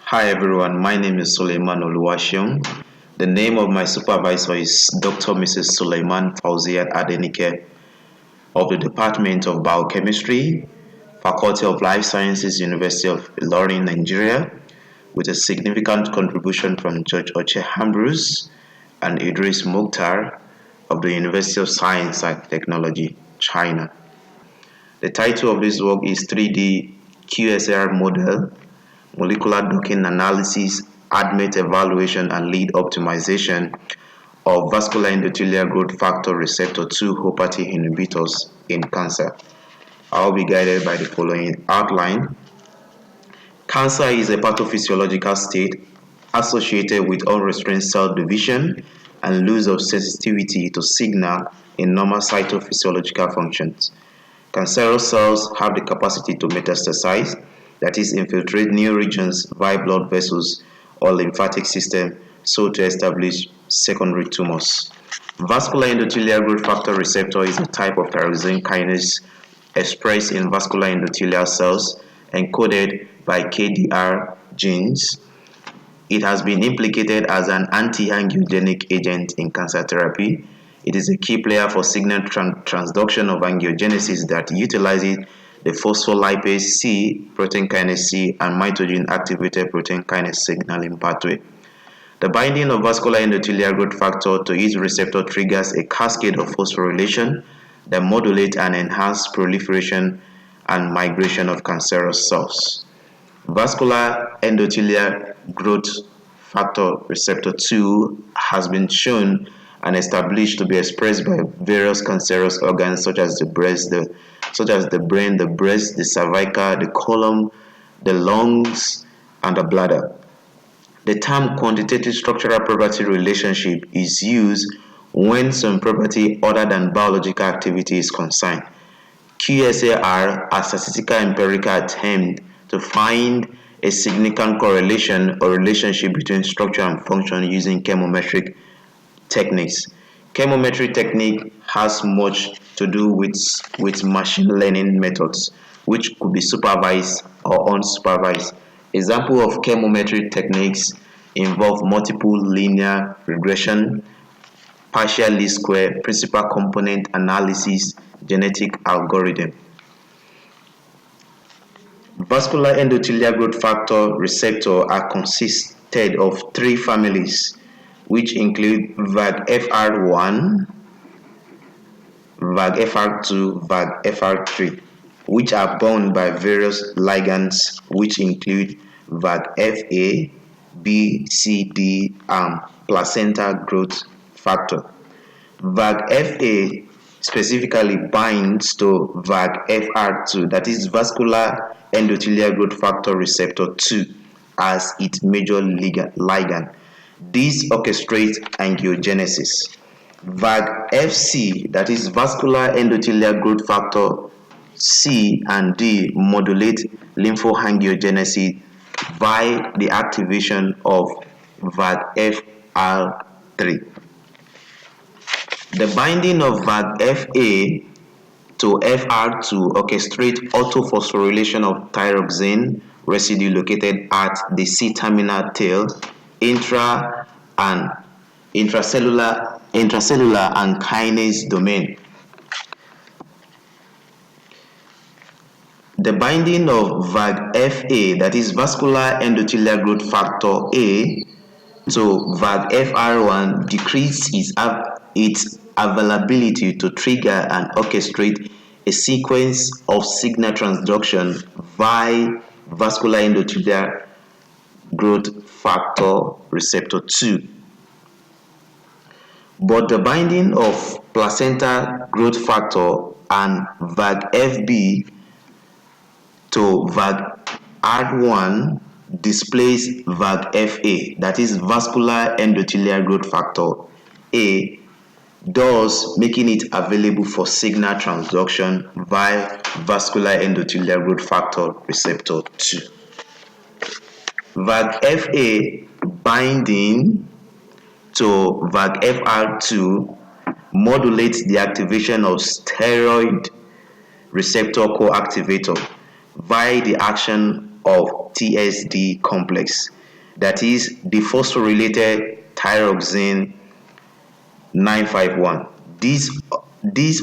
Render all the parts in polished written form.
Hi everyone, my name is Suleiman Oluwaseun. The name of my supervisor is Dr. Mrs. Suleiman Fauziat Adenike of the Department of Biochemistry, Faculty of Life Sciences, University of Ilorin, Nigeria, with a significant contribution from George Oche Ambrose and Idris Mukhtar of the University of Science and Technology, China. The title of this work is 3D QSAR Model, Molecular Docking Analysis, ADMET Evaluation and Lead Optimization of Vascular Endothelial Growth Factor Receptor 2 Homeopathy Inhibitors in Cancer. I will be guided by the following outline. Cancer is a pathophysiological state associated with unrestrained cell division and loss of sensitivity to signal in normal cytophysiological functions. Cancerous cells have the capacity to metastasize, that is, infiltrate new regions via blood vessels or lymphatic system, so to establish secondary tumors. Vascular endothelial growth factor receptor is a type of tyrosine kinase expressed in vascular endothelial cells encoded by KDR genes. It has been implicated as an anti-angiogenic agent in cancer therapy. It is a key player for signal transduction of angiogenesis that utilizes the phospholipase C, protein kinase C, and mitogen activated protein kinase signaling pathway. The binding of vascular endothelial growth factor to its receptor triggers a cascade of phosphorylation that modulate and enhance proliferation and migration of cancerous cells. Vascular endothelial growth factor receptor 2 has been shown and established to be expressed by various cancerous organs such as the brain, the breast, the cervical, the colon, the lungs, and the bladder. The term quantitative structural property relationship is used when some property other than biological activity is concerned. QSAR, a statistical empirical attempt to find a significant correlation or relationship between structure and function using chemometric techniques. Chemometric technique has much to do with machine learning methods, which could be supervised or unsupervised. Example of chemometric techniques involve multiple linear regression, partial least square, principal component analysis, genetic algorithm. Vascular endothelial growth factor receptor are consisted of three families, which include VAGFR1, VAGFR2, VAGFR3, which are bound by various ligands, which include VAGFA, B, C, D, and placenta growth factor. VAGFA specifically binds to VAGFR2, that is vascular endothelial growth factor receptor 2, as its major ligand. This orchestrates angiogenesis. VAG-FC, that is vascular endothelial growth factor C and D, modulate lymphoangiogenesis by the activation of VAG-FR3. The binding of VAG-FA to FR2 orchestrates autophosphorylation of thyroxine residue located at the C-terminal tail, intracellular and kinase domain. The binding of VAG-FA, that is vascular endothelial growth factor A, to VAG-FR1 decreases its availability to trigger and orchestrate a sequence of signal transduction via vascular endothelial growth factor receptor 2. But the binding of placenta growth factor and VAG-FB to VAG-R1 displays VAG-FA, that is vascular endothelial growth factor A, thus making it available for signal transduction via vascular endothelial growth factor receptor 2. VAG-FA binding to VAG-FR2 modulates the activation of steroid receptor co-activator via the action of TSD complex, that is dephosphorylated thyroxine 951. These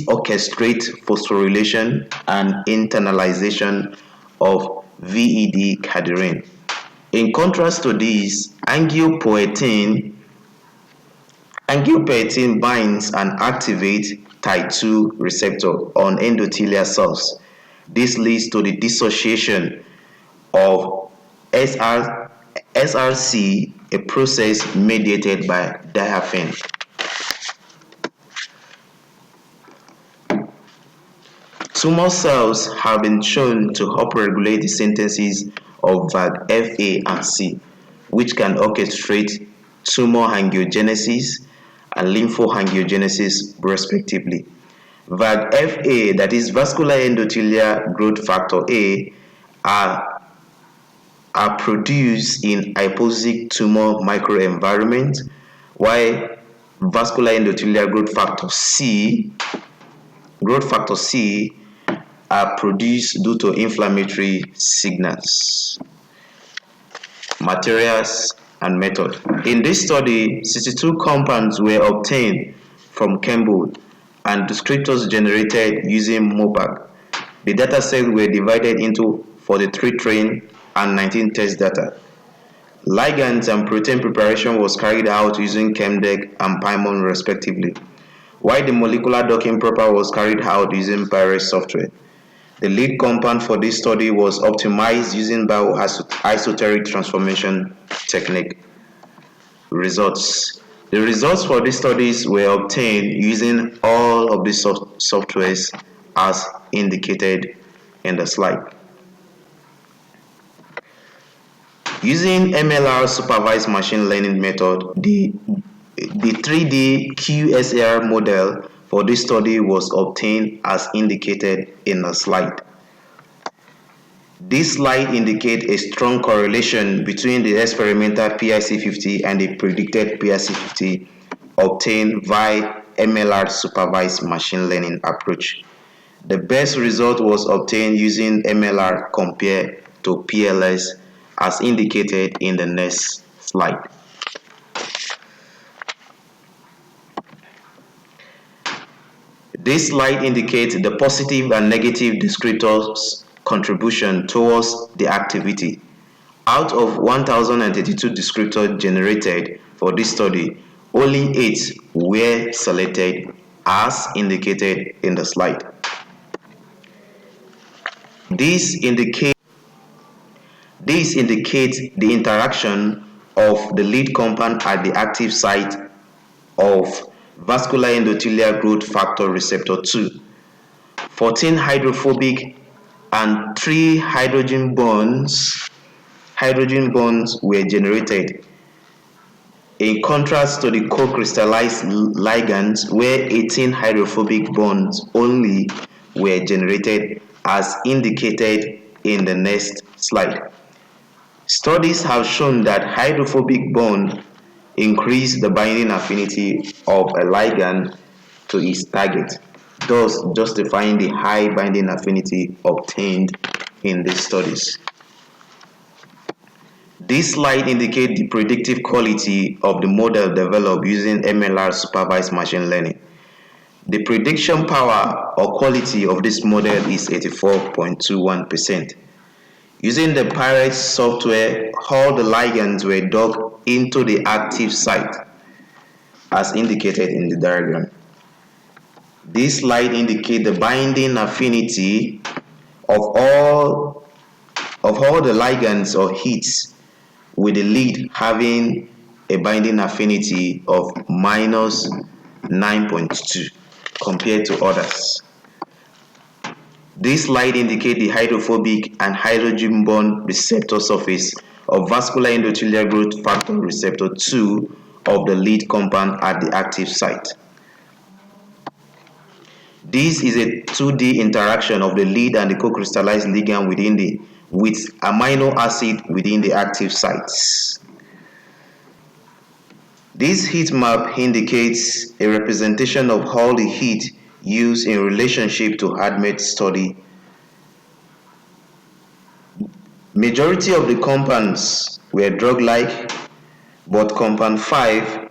orchestrate phosphorylation and internalization of VED cadherin. In contrast to this, angiopoietin binds and activates Tie2 receptor on endothelial cells. This leads to the dissociation of SRC, a process mediated by diaphragm. Tumor cells have been shown to upregulate the synthesis of VAG-FA and C, which can orchestrate tumor angiogenesis and lymphoangiogenesis respectively. VAG-FA, that is vascular endothelial growth factor A, are produced in hypoxic tumor microenvironment, while vascular endothelial growth factor C are produced due to inflammatory signals. Materials and method. In this study, 62 compounds were obtained from Campbell and descriptors generated using MOPAC. The dataset were divided into 43 train and 19 test data. Ligands and protein preparation was carried out using ChemDeck and Pymon respectively, while the molecular docking proper was carried out using Pyrex software. The lead compound for this study was optimized using bioisoteric transformation technique. Results. The results for these studies were obtained using all of these softwares as indicated in the slide. Using MLR supervised machine learning method, the 3D QSAR model for this study was obtained as indicated in the slide. This slide indicates a strong correlation between the experimental PIC50 and the predicted PIC50 obtained via MLR supervised machine learning approach. The best result was obtained using MLR compared to PLS as indicated in the next slide. This slide indicates the positive and negative descriptors' contribution towards the activity. Out of 1,032 descriptors generated for this study, only 8 were selected as indicated in the slide. This indicates the interaction of the lead compound at the active site of vascular endothelial growth factor receptor 2. 14 hydrophobic and 3 hydrogen bonds were generated, in contrast to the co-crystallized ligands where 18 hydrophobic bonds only were generated as indicated in the next slide. Studies have shown that hydrophobic bonds increase the binding affinity of a ligand to its target, thus justifying the high binding affinity obtained in these studies. This slide indicates the predictive quality of the model developed using MLR supervised machine learning. The prediction power or quality of this model is 84.21%. Using the Pyrex software, all the ligands were dug into the active site as indicated in the diagram. This slide indicates the binding affinity of all the ligands or hits, with the lead having a binding affinity of minus 9.2 compared to others. This slide indicates the hydrophobic and hydrogen bond receptor surface of vascular endothelial growth factor receptor 2 of the lead compound at the active site. This is a 2D interaction of the lead and the co-crystallized ligand with amino acid within the active sites. This heat map indicates a representation of all the heat used in relationship to ADMET study. Majority of the compounds were drug-like, but compound 5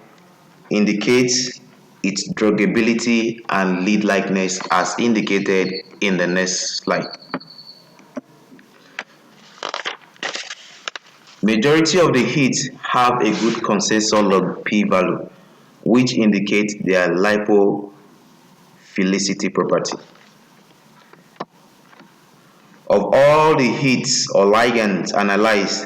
indicates its druggability and lead-likeness as indicated in the next slide. Majority of the hits have a good consensus log p-value, which indicates their lipophilicity property. Of all the hits or ligands analyzed,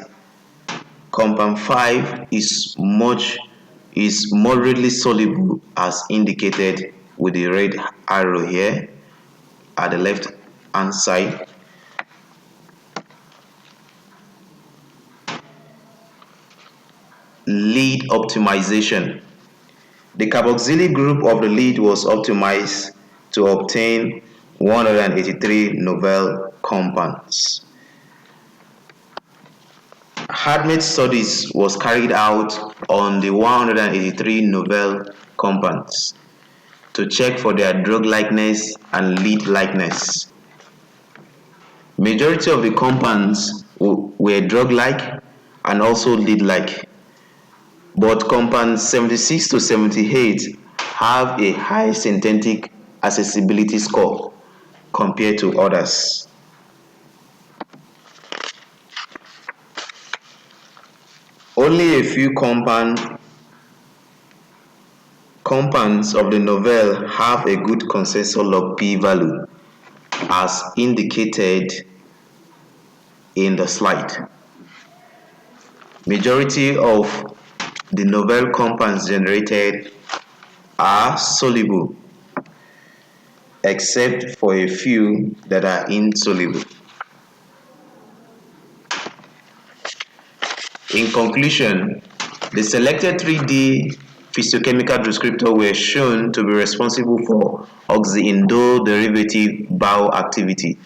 compound 5 is moderately soluble as indicated with the red arrow here at the left hand side. Lead optimization. The carboxylic group of the lead was optimized to obtain 183 novel compounds. Hardmate studies was carried out on the 183 novel compounds to check for their drug likeness and lead likeness. Majority of the compounds were drug-like and also lead-like, but compounds 76 to 78 have a high synthetic accessibility score compared to others. Only a few compounds of the novel have a good consensus log p-value as indicated in the slide. Majority of the novel compounds generated are soluble, except for a few that are insoluble. In conclusion, the selected 3D physiochemical descriptors were shown to be responsible for oxyindole derivative bioactivity.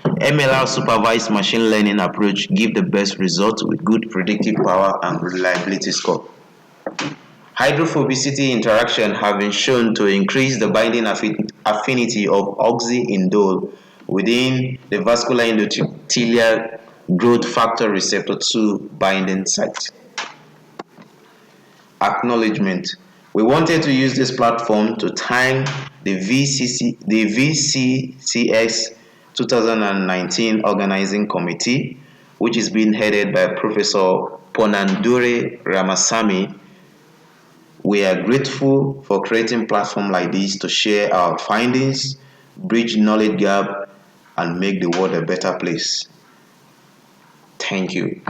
MLR supervised machine learning approach give the best results with good predictive power and reliability score. Hydrophobicity interaction have been shown to increase the binding affinity of oxyindole within the vascular endothelial growth factor receptor 2 binding site. Acknowledgement. We wanted to use this platform to thank the VCCS 2019 organizing committee, which is being headed by Professor Ponandure Ramasamy. We are grateful for creating platforms like this to share our findings, bridge knowledge gap, and make the world a better place. Thank you.